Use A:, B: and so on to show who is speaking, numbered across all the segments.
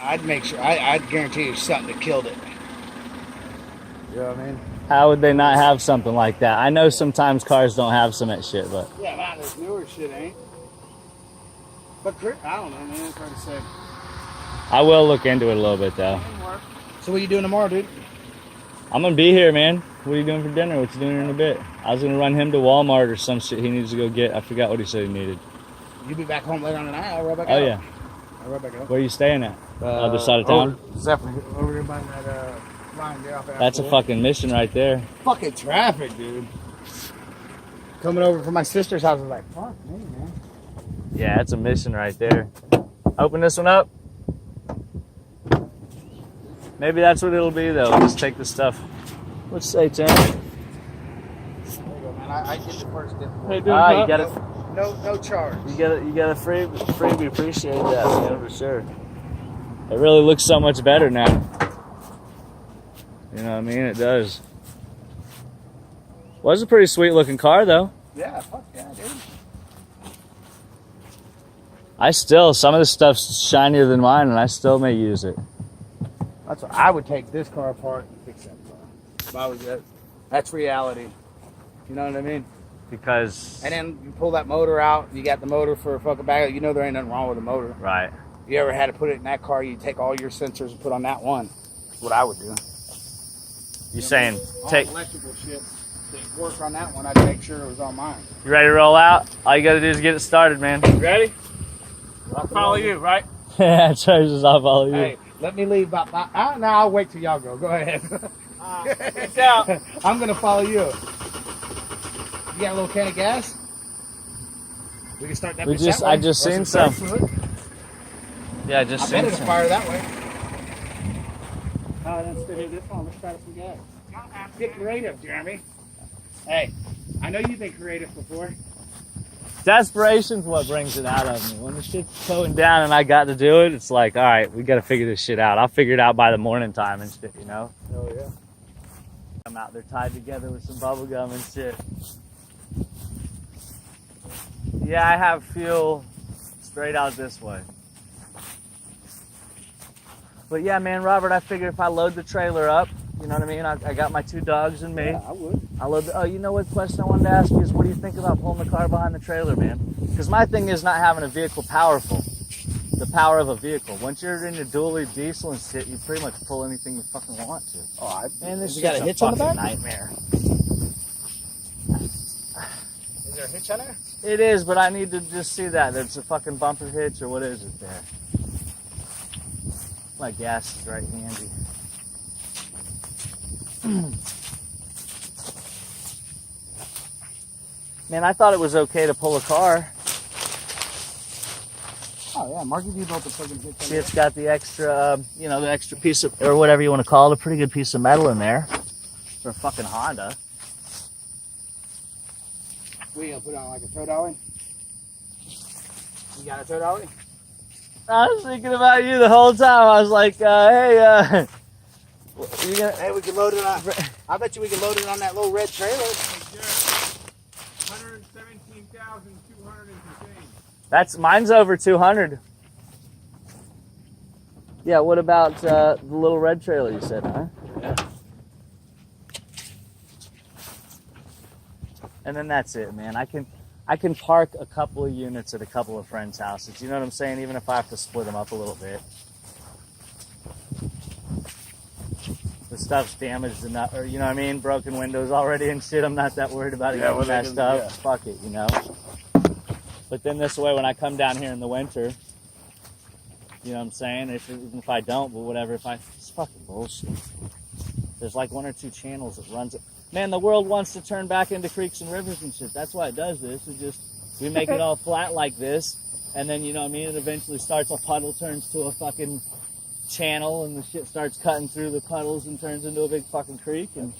A: I'd make sure, I'd guarantee you something that killed it. You know what I mean?
B: How would they not have something like that? I know sometimes cars don't have some of that shit, but
A: Yeah, not this newer shit ain't. But I don't know, man. It's hard to say.
B: I will look into it a little bit though.
A: So what are you doing tomorrow, dude?
B: I'm gonna be here, man. What are you doing for dinner? What you doing in a bit? I was gonna run him to Walmart or some shit he needs to go get. I forgot what he said he needed.
A: You be back home later on tonight. I'll rub back out.
B: Oh yeah.
A: I'll rub back out.
B: Where are you staying at? Other side of town?
A: Definitely over here by that line there off.
B: That's a fucking mission right there.
A: Fucking traffic, dude. Coming over from my sister's house, I was like, fuck me, man.
B: Yeah, that's a mission right there. Open this one up. Maybe that's what it'll be though. Just take the stuff. What's say, Tim?
A: There you go, man. I get the first dip.
B: Hey, dude, you got it.
A: No charge.
B: You got a freebie. Appreciate that, man, for sure. It really looks so much better now. You know what I mean? It does. Was a pretty sweet looking car though.
A: Yeah, fuck yeah, dude.
B: Some of the stuff's shinier than mine, and I still may use it.
A: That's what I would take this car apart and fix that car. If I was that. That's reality. You know what I mean?
B: Because
A: and then you pull that motor out. You got the motor for a fucking bag. You know there ain't nothing wrong with the motor.
B: Right.
A: You ever had to put it in that car? You take all your sensors and put on that one. That's what I would do.
B: You saying
A: all
B: take
A: electrical shit to work on that one? I'd make sure it was on mine.
B: You ready to roll out? All you gotta do is get it started, man.
A: You ready? I'll follow you, right?
B: Yeah, charges. I'll follow you.
A: Hey, let me leave about 5. No, I'll wait till y'all go. Go ahead.
C: Peace out.
A: I'm gonna follow you. You got a little can of gas? We can start that.
B: I just seen some. Yeah, I just
A: I bet
B: seen
A: it'll
B: some.
A: fire that way. Oh, then still hit this one. Let's try some gas. Get creative, Jeremy. Hey, I know you've been creative before.
B: Desperation's what brings it out of me. When the shit's going down and I got to do it, it's like, all right, we got to figure this shit out. I'll figure it out by the morning time and shit, you know?
A: Oh, yeah.
B: I'm out there tied together with some bubble gum and shit. Yeah, I have fuel straight out this way. But yeah, man, Robert, I figure if I load the trailer up, you know what I mean? I got my 2 dogs and me.
A: Yeah, I would.
B: You know what question I wanted to ask you is, what do you think about pulling the car behind the trailer, man? Because my thing is not having a vehicle powerful. The power of a vehicle. Once you're into dually diesel and shit, you pretty much pull anything you fucking want to.
A: Oh,
B: man, this
A: you got a hitch on the back?
B: Nightmare.
A: Is there a hitch on there?
B: It is, but I need to just see that. There's a fucking bumper hitch, or what is it there? My gas is right handy. Man, I thought it was okay to pull a car.
A: Oh, yeah. Marky D built a fucking hitch on
B: See,
A: there.
B: it's got the extra, the extra piece of, or whatever you want to call it, a pretty good piece of metal in there for a fucking Honda.
A: We gonna put it on like a tow dolly? You got a tow dolly?
B: I was thinking about you the whole time. I was like, hey, you gonna?
A: Hey, we can load it on. I bet you we can load it on that little red trailer.
C: 117,200 and change.
B: Mine's over 200. Yeah, what about the little red trailer you said, huh?
A: Yeah.
B: And then that's it, man. I can park a couple of units at a couple of friends' houses. You know what I'm saying? Even if I have to split them up a little bit. The stuff's damaged enough, or you know what I mean? Broken windows already and shit. I'm not that worried about it getting messed up.
A: Yeah.
B: Fuck it, you know? But then this way, when I come down here in the winter, you know what I'm saying? Even if I don't, but whatever, it's fucking bullshit. There's like 1 or 2 channels that runs it. Man, the world wants to turn back into creeks and rivers and shit. That's why it does this. We make it all flat like this, and then, you know what I mean? It eventually starts, a puddle turns to a fucking channel, and the shit starts cutting through the puddles and turns into a big fucking creek. And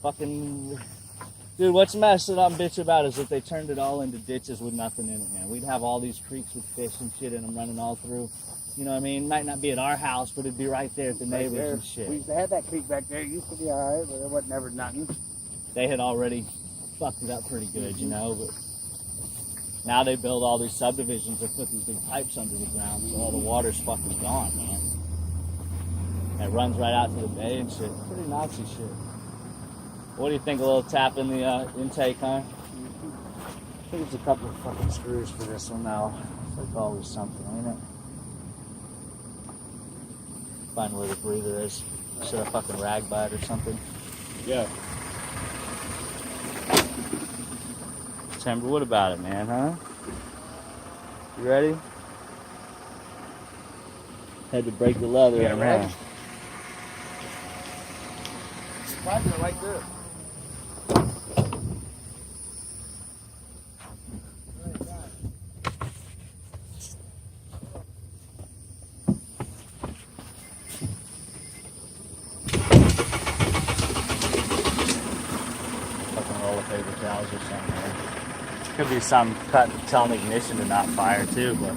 B: fucking, dude, what's messed that I'm bitch about is if they turned it all into ditches with nothing in it, man. We'd have all these creeks with fish and shit in them running all through. You know what I mean? Might not be at our house, but it'd be right there at the neighbors and shit.
A: We used to have that creek back there. It used to be alright, but it wasn't never nothing.
B: They had already fucked it up pretty good, you know, but Now they build all these subdivisions. They put these big pipes under the ground, so all the water's fucking gone, man. And it runs right out to the bay and shit. Pretty Nazi shit. What do you think? A little tap in the intake, huh? I think it's a couple of fucking screws for this one now. It's like always something, ain't it? Find where the breather is. Should I fucking rag by it or something?
A: Yeah.
B: Timber, what about it, man, huh? You ready? Had to break the leather.
A: Yeah,
B: in,
A: ready.
B: huh?
A: Why is it like this?
B: Fucking roll of paper towels or something. Man. Could be some cut telling ignition to not fire too, but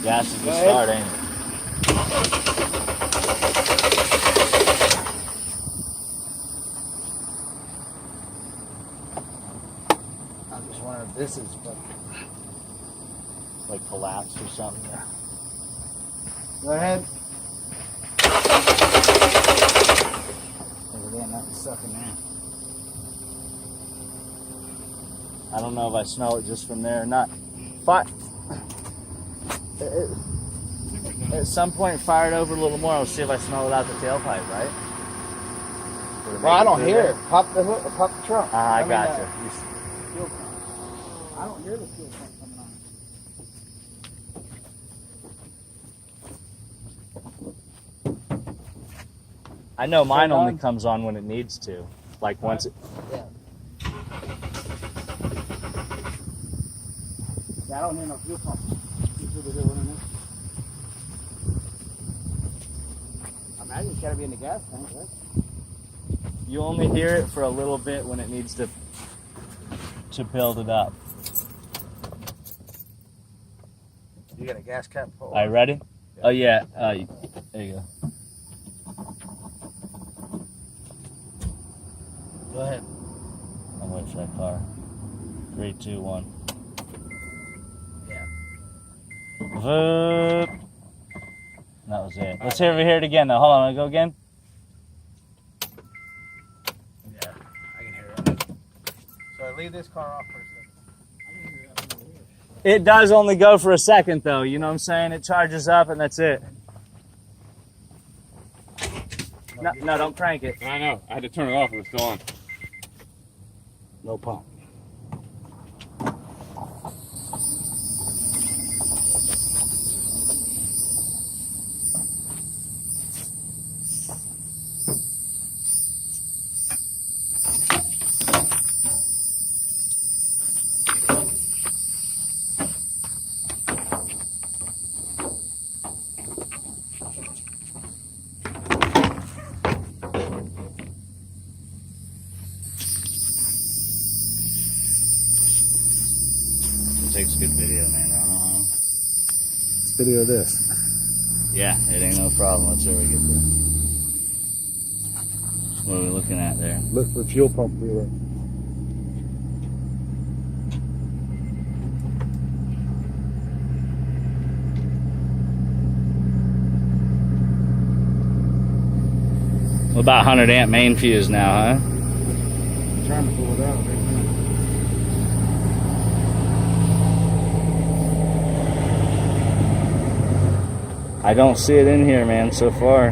B: gas is the start, ain't it?
A: I'm just wondering if this is
B: Like collapsed or something.
A: Go ahead.
B: There ain't nothing sucking there. I don't know if I smell it just from there or not. But at some point, fire it over a little more. I'll see if I smell it out the tailpipe, right?
A: Well, I don't hear it. Pop the hook, pop the trunk.
B: I
A: mean,
B: got you.
A: Fuel pump. I don't hear the fuel pump coming on.
B: I know mine
A: Turn
B: only
A: on?
B: comes on when it needs to. Like once it.
A: Yeah. Yeah, I don't hear no fuel pump. You feel the good one in there? I imagine it's got to be in the gas tank, right?
B: You only hear it for a little bit when it needs to build it up.
A: You got a gas cap pull.
B: All right, ready? Oh yeah. There you go.
A: Go ahead.
B: I'm waiting for that car. 3, 2, 1.
A: Yeah.
B: Voop. That was it. Let's hear it again though. Hold on, I'll go again.
A: Yeah, I can hear it. So I leave this car off for a second.
B: It does only go for a second though, you know what I'm saying? It charges up and that's it. No, don't crank it.
C: I know. I had to turn it off. It was still on.
A: No pump.
B: It takes good video, man. I don't know how.
A: Let's video this.
B: Yeah, it ain't no problem. Let's see where we get there. What are we looking at there?
A: Look for fuel pump wheeler.
B: What about 100 amp main fuse now, huh?
A: I'm trying to pull it out right now.
B: I don't see it in here, man, so far.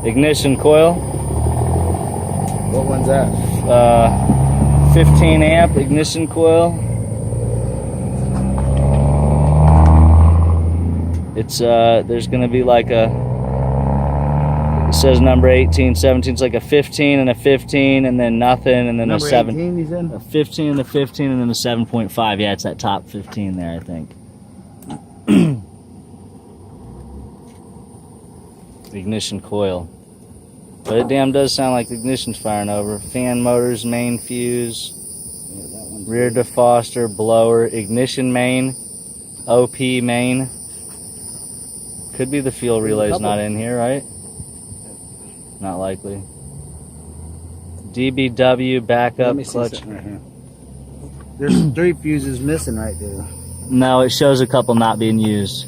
B: Ignition coil.
A: What one's that?
B: 15 amp ignition coil. It's there's gonna be like it says number 18, 17. It's like a 15 and a 15 and then nothing and then
A: Number
B: a 7.
A: 18, you said?
B: A 15 and a 15 and then a 7.5. Yeah, it's that top 15 there, I think. The ignition coil. But it damn does sound like the ignition's firing over. Fan motors, main fuse, rear defroster, blower, ignition main, OP main. Could be the fuel relay's not in here, right? Not likely. DBW
A: Let
B: backup
A: me see
B: clutch.
A: something right here. There's 3 fuses missing right there.
B: No, it shows a couple not being used.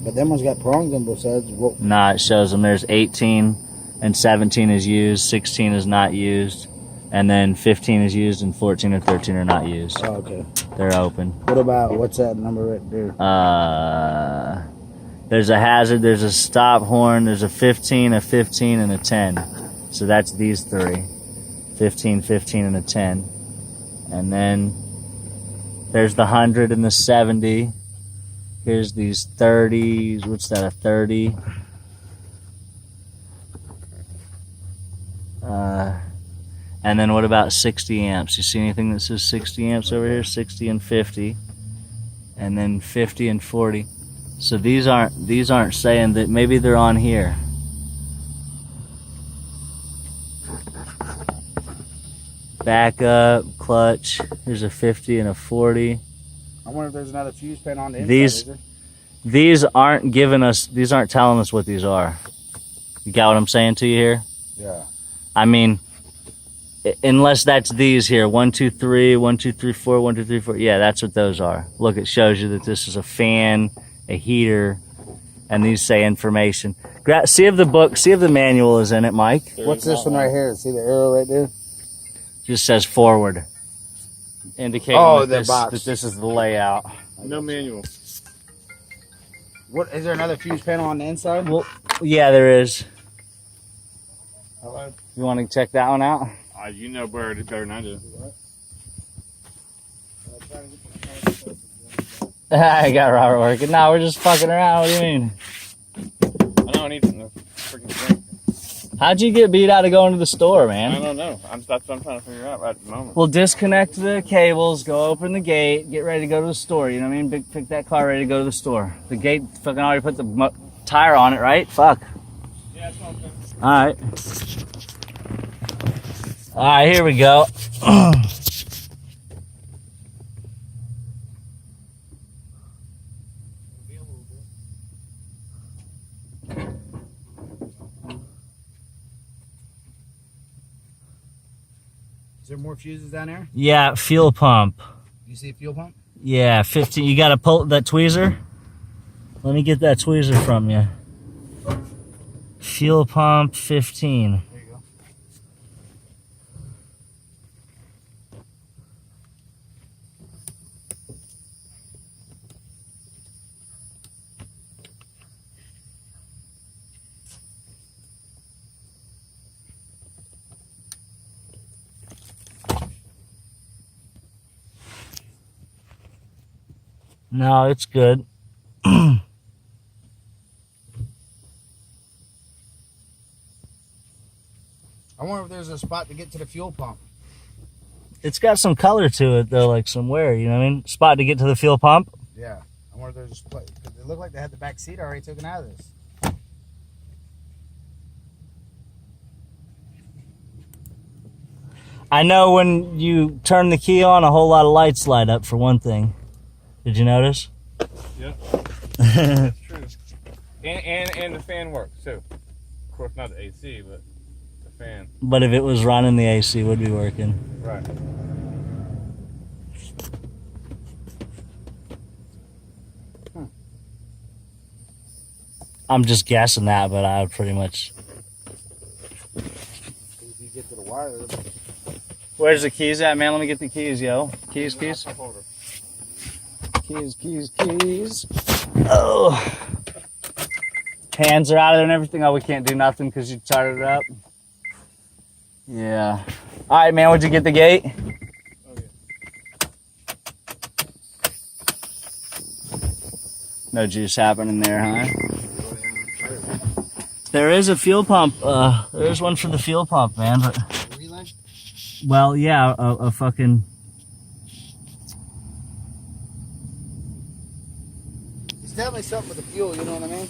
A: But that one's got prongs on both sides. Whoa.
B: Nah, it shows them. There's 18 and 17 is used, 16 is not used, and then 15 is used, and 14 and 13 are not used.
A: Oh, okay.
B: They're open.
A: What about, what's that number right there?
B: There's a hazard, there's a stop horn, there's a 15, a 15, and a 10. So that's these 3. 15, 15, and a 10. And then there's the 100 and the 70. Here's these 30s. What's that, a 30? And then what about 60 amps? You see anything that says 60 amps over here? 60 and 50. And then 50 and 40. So these aren't saying that. Maybe they're on here. Backup, clutch. Here's a 50 and a 40.
A: I wonder if there's another fuse pan on the inside.
B: These aren't giving us. These aren't telling us what these are. You got what I'm saying to you here?
A: Yeah.
B: I mean, unless that's these here. 1, 2, 3, 1, 2, 3, 4, 1, 2, 3, 4. Yeah, that's what those are. Look, it shows you that this is a fan, a heater, and these say information. See if the book, see if the manual is in it, Mike.
A: What's this one right here? See the arrow right there?
B: Just says forward, indicating that this is the layout.
C: No manual.
A: What is there another fuse panel on the inside?
B: Well, yeah, there is.
A: Hello?
B: You want to check that one out?
C: You know better than I do.
B: I got Robert working. No, we're just fucking around. What do you mean?
C: I don't need no freaking drink.
B: How'd you get beat out of going to the store, man?
C: I don't know. That's what I'm trying to figure out right at the moment.
B: Well, disconnect the cables, go open the gate, get ready to go to the store. You know what I mean? Pick that car ready to go to the store. The gate fucking already put the tire on it, right? Fuck.
C: Yeah, it's all good.
B: All right. All right, here we go.
A: Is there more fuses down there?
B: Yeah, fuel pump.
A: You see a fuel pump?
B: Yeah, 15. You got to pull that tweezer? Let me get that tweezer from you. Fuel pump 15.
A: There you go.
B: No, it's good.
A: I wonder if there's a spot to get to the fuel pump.
B: It's got some color to it, though, like some wear, you know what I mean? Spot to get to the fuel pump.
A: Yeah. I wonder if there's a spot. It looked like they had the back seat already taken out of this.
B: I know when you turn the key on, a whole lot of lights light up, for one thing. Did you notice?
C: Yeah. That's true. And the fan works, too. Of course, not the AC, but the fan.
B: But if it was running, the AC would be working.
C: Right.
B: I'm just guessing that, but I would pretty much...
A: If you get to the wire.
B: Where's the keys at, man? Let me get the keys, yo. Keys. Keys. Oh. Hands are out of there and everything. Oh, we can't do nothing because you started it up. Yeah. All right, man. Would you get the gate? No juice happening there, huh? There is a fuel pump. There's one for the fuel pump, man. But
A: Relay?
B: well, yeah, a fucking.
A: It's definitely something with the fuel, you know what I mean?